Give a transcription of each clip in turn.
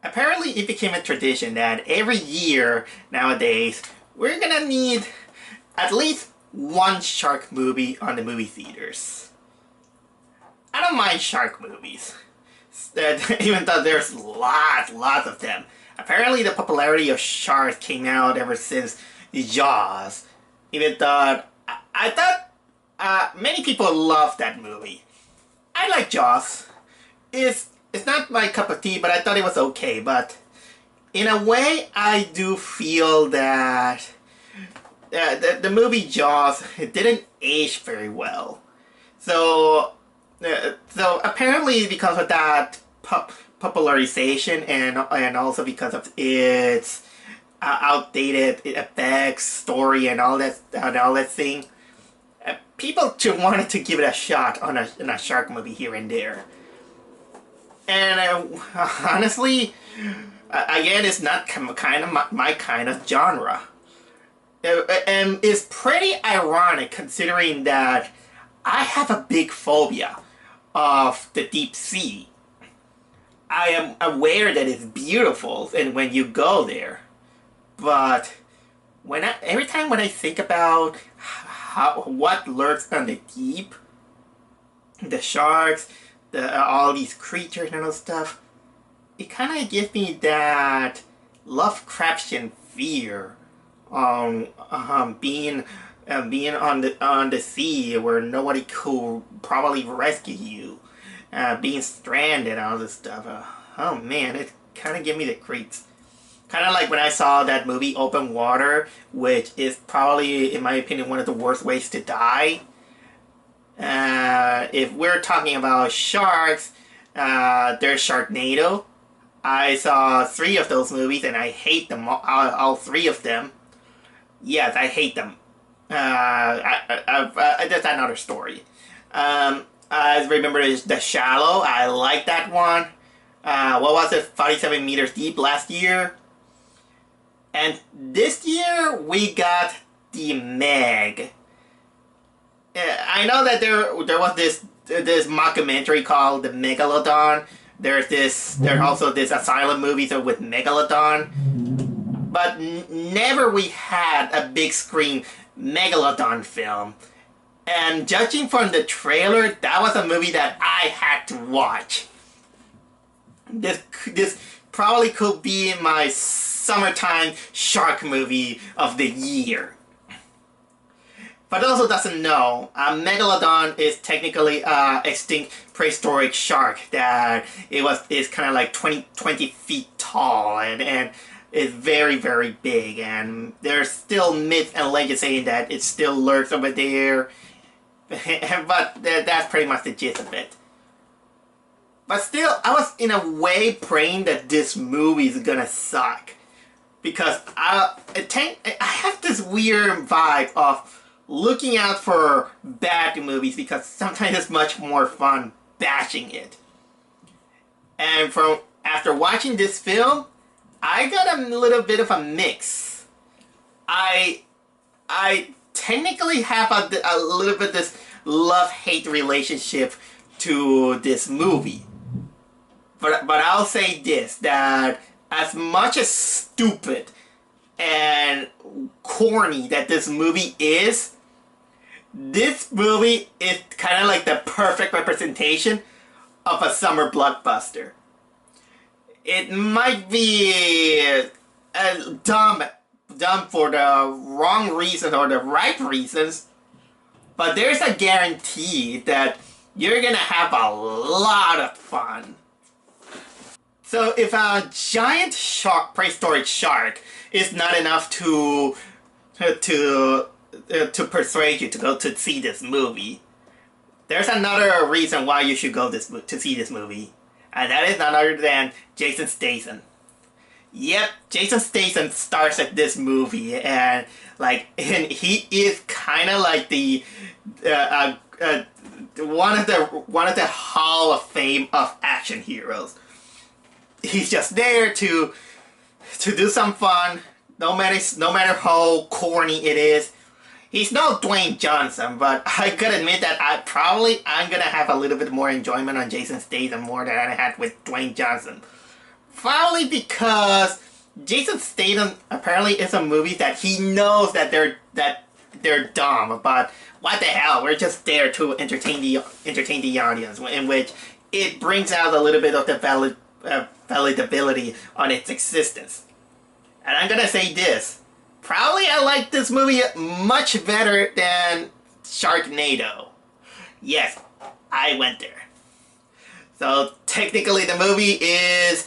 apparently it became a tradition that every year nowadays we're gonna need at least one shark movie on the movie theaters. I don't mind shark movies, even though there's lots of them. Apparently the popularity of sharks came out ever since Jaws. Even though I thought many people love that movie. I like Jaws. It's not my cup of tea, but I thought it was okay. But in a way, I do feel that the movie Jaws, it didn't age very well. So apparently because of that popularization and also because of its outdated effects, story, and all that thing, people wanted to give it a shot on a shark movie here and there. And honestly, again, it's not kind of my kind of genre. And it's pretty ironic considering that I have a big phobia of the deep sea. I am aware that it's beautiful and when you go there, but every time when I think about what lurks on the deep, the sharks, all these creatures and all stuff, it kind of gives me that Lovecraftian fear being on the sea where nobody could probably rescue you, being stranded and all this stuff. Oh man, it kind of gave me the creeps. Kind of like when I saw that movie Open Water, which is probably, in my opinion, one of the worst ways to die. If we're talking about sharks, there's Sharknado. I saw 3 of those movies and I hate them, all 3 of them. Yes, I hate them. That's another story. I remember The Shallow. I like that one. What was it? 47 Meters Deep last year. And this year we got The Meg. I know that there was this mockumentary called The Megalodon. There's also this asylum movies with Megalodon. But never we had a big screen Megalodon film. And judging from the trailer, that was a movie that I had to watch. This probably could be my summertime shark movie of the year. For those who doesn't know, a Megalodon is technically an extinct prehistoric shark that is kind of like 20 feet tall and is very, very big. And there's still myth and legend saying that it still lurks over there. But that's pretty much the gist of it. But still, I was in a way praying that this movie is gonna suck. Because I have this weird vibe of looking out for bad movies because sometimes it's much more fun bashing it. And after watching this film, I got a little bit of a mix. I technically have a little bit this love-hate relationship to this movie. But I'll say this, that as much as stupid and corny that this movie is, this movie is kind of like the perfect representation of a summer blockbuster. It might be dumb for the wrong reasons or the right reasons, but there's a guarantee that you're gonna have a lot of fun. So if a giant shark, prehistoric shark, is not enough to persuade you to go to see this movie, there's another reason why you should go to see this movie, and that is none other than Jason Statham. Yep, Jason Statham stars at this movie, and he is kind of like the one of the Hall of Fame of action heroes. He's just there to do some fun, no matter how corny it is. He's no Dwayne Johnson, but I gotta admit that I'm gonna have a little bit more enjoyment on Jason Statham more than I had with Dwayne Johnson. Probably apparently because Jason Statham apparently is a movie that he knows that they're dumb, but what the hell? We're just there to entertain the audience, in which it brings out a little bit of the validability on its existence. And I'm gonna say this: probably I like this movie much better than Sharknado. Yes, I went there. So technically, the movie is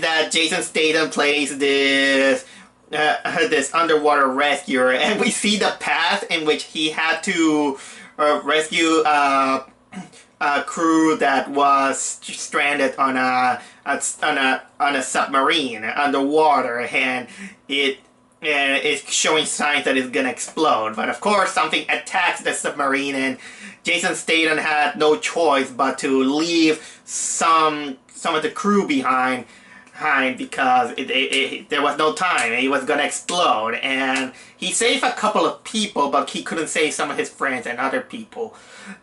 that Jason Statham plays this underwater rescuer, and we see the path in which he had to rescue a crew that was stranded on a submarine underwater, and it's showing signs that it's gonna explode. But of course, something attacks the submarine, and Jason Statham had no choice but to leave some of the crew behind because there was no time. It was gonna explode, and he saved a couple of people, but he couldn't save some of his friends and other people.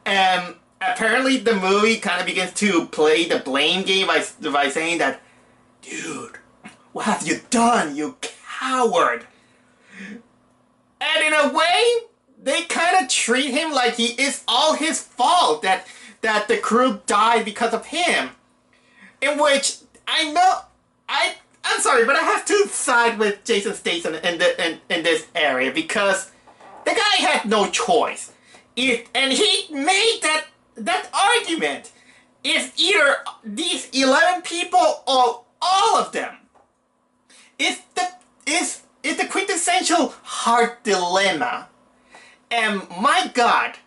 And apparently, the movie kind of begins to play the blame game by saying that, dude, what have you done, you coward? And in a way, they kind of treat him like it's all his fault that the crew died because of him. In which I'm sorry, but I have to side with Jason Statham in this area, because the guy had no choice. And he made that argument. It's either these 11 people or all of them. It's the quintessential heart dilemma. And my God,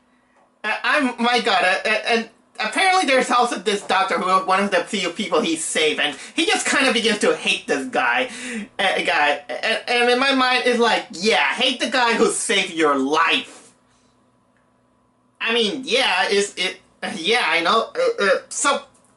and apparently there's also this doctor who was one of the few people he saved, and he just kind of begins to hate this guy. And in my mind, it's like, yeah, hate the guy who saved your life. I mean, yeah, yeah, I know.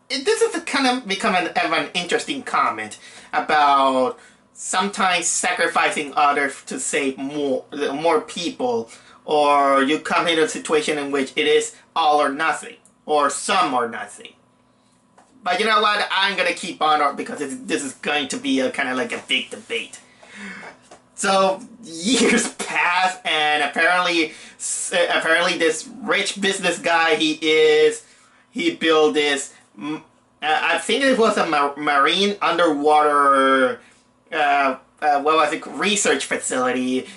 This is kind of become an interesting comment about sometimes sacrificing others to save more people, or you come into a situation in which it is all or nothing, or some or nothing. But you know what? I'm gonna keep on because this is going to be a kind of like a big debate. So years pass, and apparently this rich business guy he built this. I think it was a marine underwater what was it, research facility.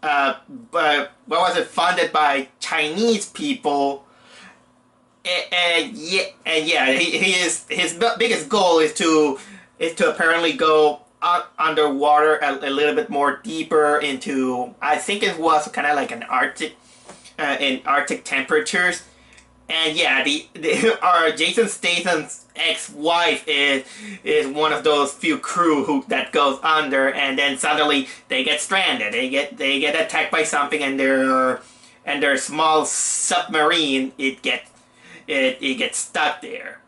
But what was it, funded by Chinese people. And yeah, his biggest goal is to apparently go underwater a little bit more deeper into, I think it was kind of like an Arctic in Arctic temperatures. And yeah, our Jason Statham's ex-wife is one of those few crew that goes under, and then suddenly they get stranded. They get attacked by something, and their small submarine it gets stuck there.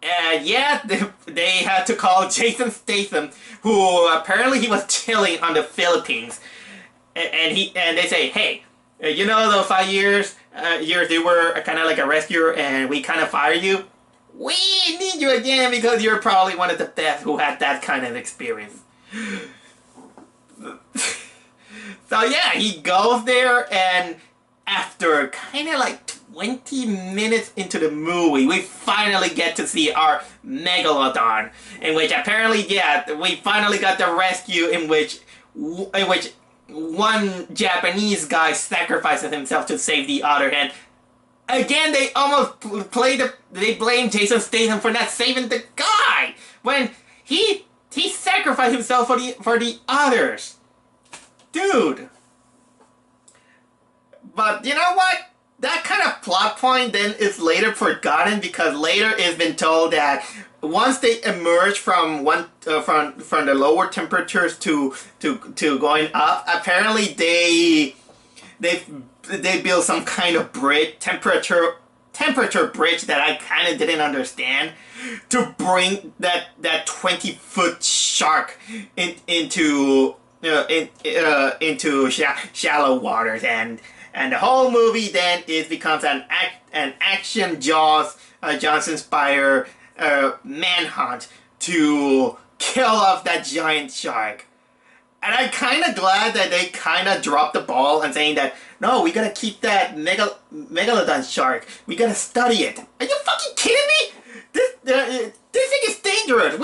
And yeah, they had to call Jason Statham, who apparently he was chilling on the Philippines, and they say, hey, you know those 5 years you were kind of like a rescuer and we kind of fired you? We need you again because you're probably one of the best who had that kind of experience. So yeah, he goes there, and after kind of like 20 minutes into the movie, we finally get to see our Megalodon, in which apparently, yeah, we finally got the rescue in which one Japanese guy sacrifices himself to save the other, and again they almost they blame Jason Statham for not saving the guy when he sacrificed himself for the others. Dude. But you know what? That kind of plot point then is later forgotten, because later it's been told that once they emerge from from the lower temperatures to going up, apparently they build some kind of bridge, temperature bridge that I kind of didn't understand, to bring that 20-foot shark into shallow waters, and the whole movie then becomes an action Jaws Johnson-inspired manhunt to kill off that giant shark. And I'm kind of glad that they kind of dropped the ball and saying that, no, we gotta keep that megalodon shark. We gotta study it. Are you fucking kidding me? This thing is dangerous.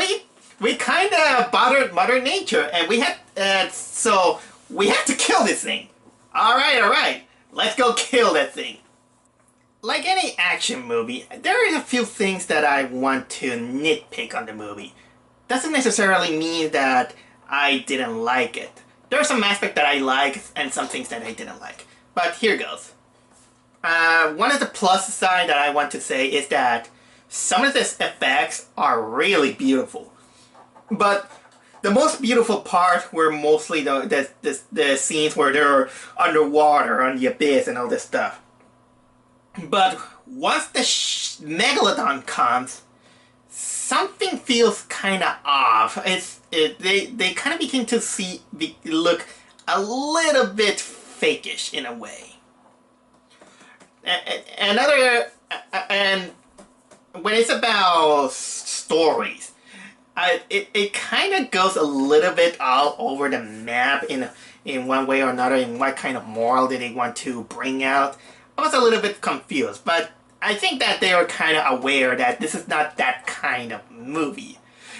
We kind of bothered Mother Nature, and so we have to kill this thing. All right. Let's go kill that thing. Like any action movie, there is a few things that I want to nitpick on the movie. Doesn't necessarily mean that I didn't like it. There are some aspects that I like and some things that I didn't like. But here goes. One of the plus side that I want to say is that some of these effects are really beautiful. But the most beautiful part were mostly the scenes where they're underwater on the abyss and all this stuff. But once the megalodon comes, something feels kind of off. They kind of begin to look a little bit fakish in a way. And when it's about stories, it kind of goes a little bit all over the map in one way or another. In what kind of moral did they want to bring out? I was a little bit confused, but I think that they were kind of aware that this is not that kind of movie.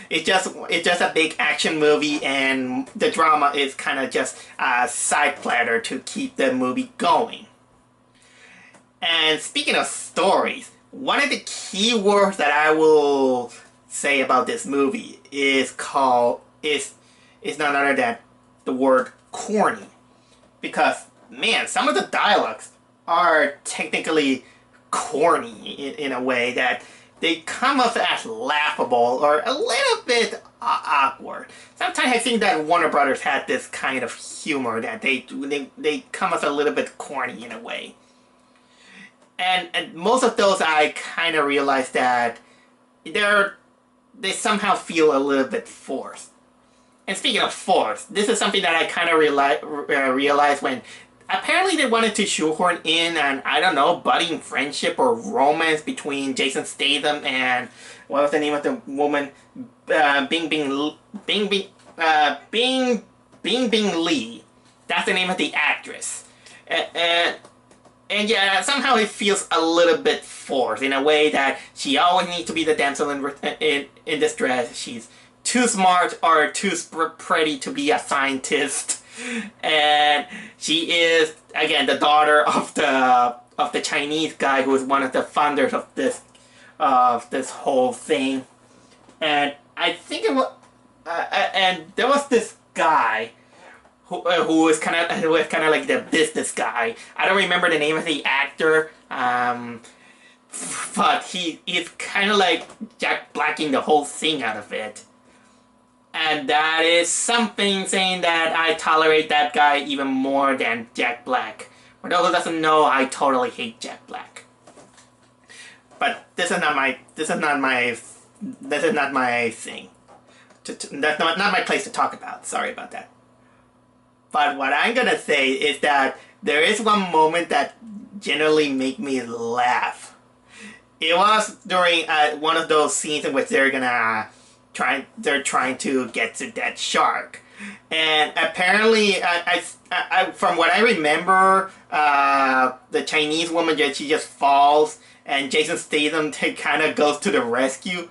It's just a big action movie, and the drama is kind of just a side platter to keep the movie going. And speaking of stories, one of the key words that I will say about this movie is none other than the word corny. Because, man, some of the dialogues are technically corny in a way that they come off as laughable or a little bit awkward. Sometimes I think that Warner Brothers had this kind of humor that they come off a little bit corny in a way. And most of those I kind of realized that they somehow feel a little bit forced. And speaking of forced, this is something that I kind of realized when apparently they wanted to shoehorn in an, I don't know, budding friendship or romance between Jason Statham and, what was the name of the woman? Bing Bing Lee. That's the name of the actress. And yeah, somehow it feels a little bit forced in a way that she always needs to be the damsel in distress. She's too smart or too pretty to be a scientist. And she is, again, the daughter of the Chinese guy who is one of the founders of this whole thing. And I think it was, and there was this guy who was kind of like the business guy. I don't remember the name of the actor, but he's kind of like Jack Blacking the whole thing out of it. And that is something saying that I tolerate that guy even more than Jack Black. For those who doesn't know, I totally hate Jack Black. But this is not my thing. That's not my place to talk about. Sorry about that. But what I'm gonna say is that there is one moment that generally made me laugh. It was during one of those scenes in which they're trying to get to that shark, and apparently, from what I remember, the Chinese woman she just falls, and Jason Statham kind of goes to the rescue,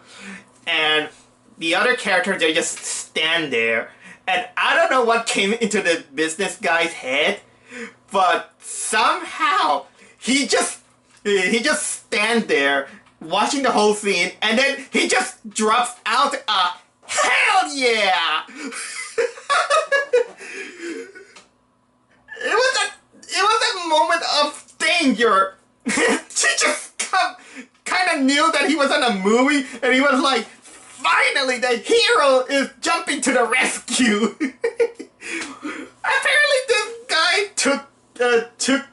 and the other characters they just stand there, and I don't know what came into the business guy's head, but somehow he just stand there watching the whole scene, and then he just drops out a hell yeah! It was a moment of danger. She just kind of knew that he was in a movie, and he was like, finally the hero is jumping to the rescue. Apparently this guy took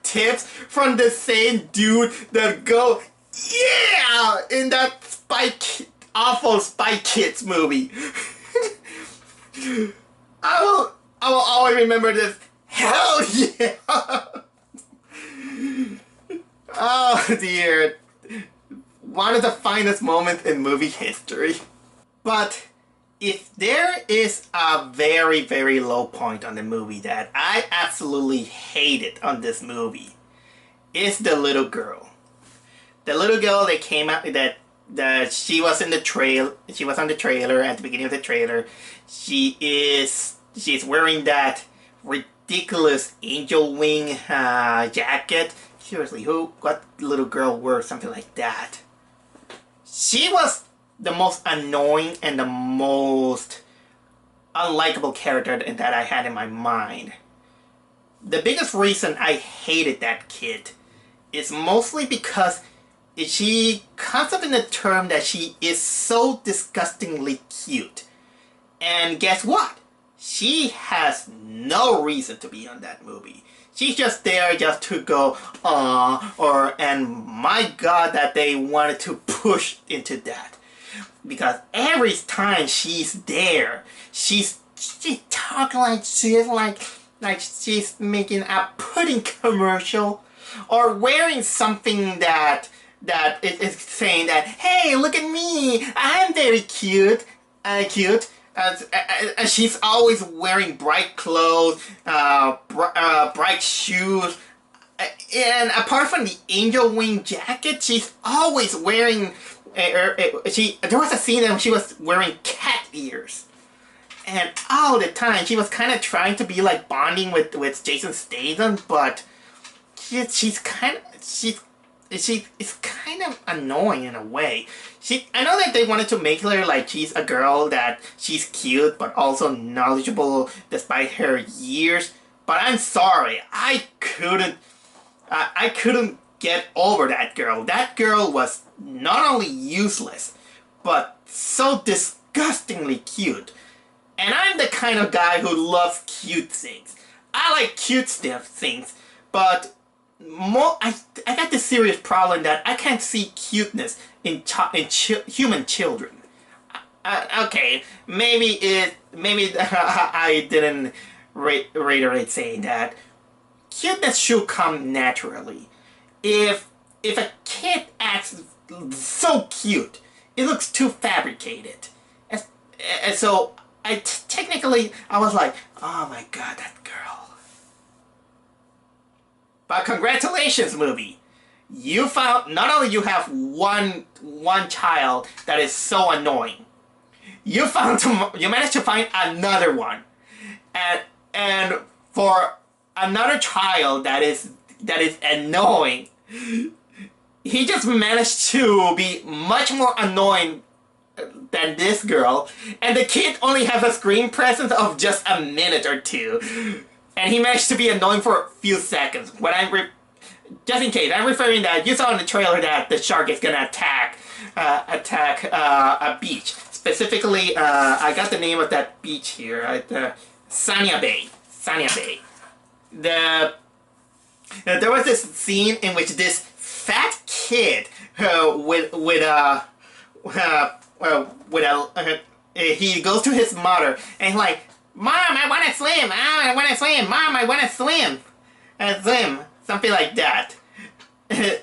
tips from the same dude that go, yeah, in that awful Spy Kids movie. I will always remember this. Hell yeah! Oh dear. One of the finest moments in movie history. But if there is a very, very low point on the movie that I absolutely hated on this movie, it's the little girl. The little girl that came out that she was in the trail. She was on the trailer at the beginning of the trailer. She's wearing that ridiculous angel wing jacket. Seriously, what little girl wears something like that? She was the most annoying and the most unlikable character that I had in my mind. The biggest reason I hated that kid is mostly because she comes up in the term that she is so disgustingly cute. And guess what? She has no reason to be on that movie. She's just there just to go, and my god that they wanted to push into that. Because every time she's there, she's talking like she's making a pudding commercial, or wearing something that is saying that, hey, look at me, I'm very cute, she's always wearing bright clothes, bright shoes, and apart from the angel wing jacket, she's always wearing. There was a scene when she was wearing cat ears, and all the time she was kind of trying to be like bonding with Jason Statham, but she's kind of annoying in a way. I know that they wanted to make her like she's a girl, that she's cute but also knowledgeable despite her years. But I'm sorry, I couldn't get over that girl. That girl was not only useless, but so disgustingly cute. And I'm the kind of guy who loves cute things. I like cute things, but I got this serious problem that I can't see cuteness in human children. Okay, maybe I didn't reiterate saying that. Cuteness should come naturally. If a kid acts so cute, it looks too fabricated. And so technically I was like, oh my god, that girl. But congratulations, movie. You found, not only you have one child that is so annoying, you managed to find another one, and for another child that is annoying, he just managed to be much more annoying than this girl, and the kid only has a screen presence of just a minute or two, and he managed to be annoying for a few seconds. Just in case, I'm referring that you saw in the trailer that the shark is gonna attack a beach. Specifically, I got the name of that beach here, Sanya Bay. There was this scene in which this fat kid he goes to his mother and he's like, Mom, I want to swim. I want to swim. Mom, I want to swim. Swim. Something like that. And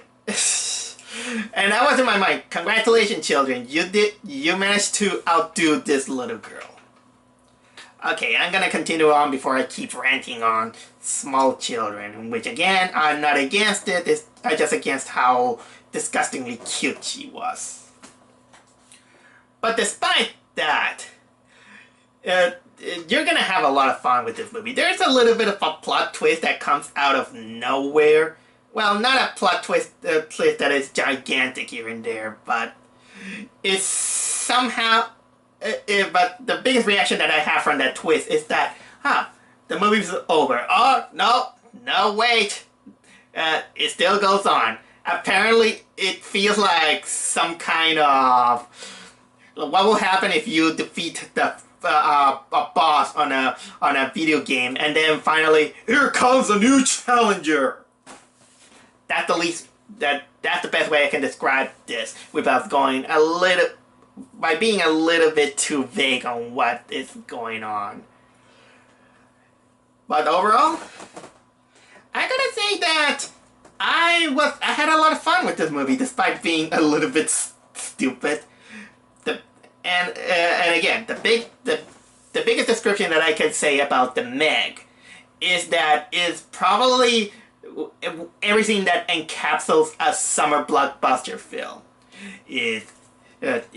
that was in my mind. Congratulations, children. You managed to outdo this little girl. Okay, I'm gonna continue on before I keep ranting on small children, which again, I'm not against it. I'm just against how disgustingly cute she was. But despite that, you're gonna have a lot of fun with this movie. There's a little bit of a plot twist that comes out of nowhere. Well, not a plot twist that is gigantic here and there, but it's somehow... but the biggest reaction that I have from that twist is that, the movie's over. Oh, no, wait. It still goes on. Apparently, it feels like some kind of... What will happen if you defeat the a boss on a video game, and then finally, here comes a new challenger. That's the best way I can describe this without going by being a little bit too vague on what is going on. But overall, I gotta say that I had a lot of fun with this movie, despite being a little bit stupid. and again, the biggest description that I can say about the Meg is that it's probably everything that encapsulates a summer blockbuster film. It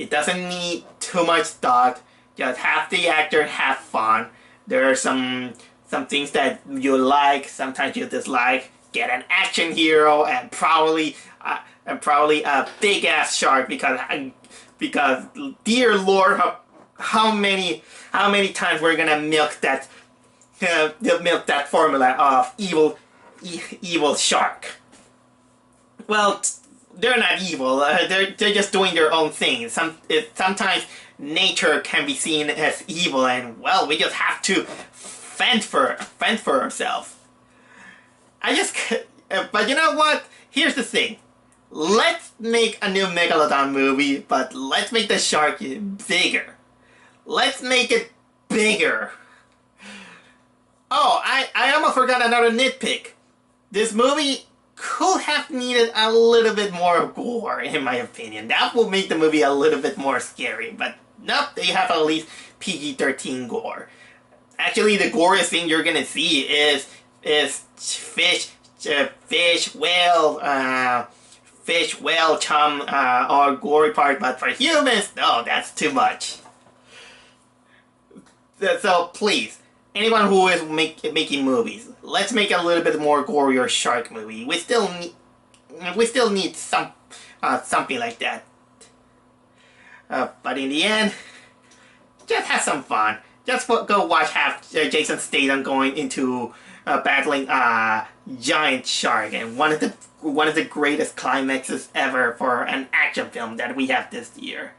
doesn't need too much thought. Just have the actor have fun. There are some things that you like, sometimes you dislike. Get an action hero and probably a big ass shark because dear Lord, how many times we're gonna milk that formula of evil shark. Well, they're not evil. They're just doing their own thing. Sometimes nature can be seen as evil, and well, we just have to fend for ourselves. But you know what? Here's the thing. Let's make a new Megalodon movie, but let's make the shark bigger. Let's make it bigger. Oh, I almost forgot another nitpick. This movie could have needed a little bit more gore, in my opinion. That will make the movie a little bit more scary, but nope, they have at least PG-13 gore. Actually, the goriest thing you're gonna see is fish, whale, chum, or gory part, but for humans, no, that's too much. So please, anyone who is making movies, let's make a little bit more gorier shark movie. We still need something like that. But in the end, just have some fun. Just go watch Jason Statham going into battling a giant shark, and one of the greatest climaxes ever for an action film that we have this year.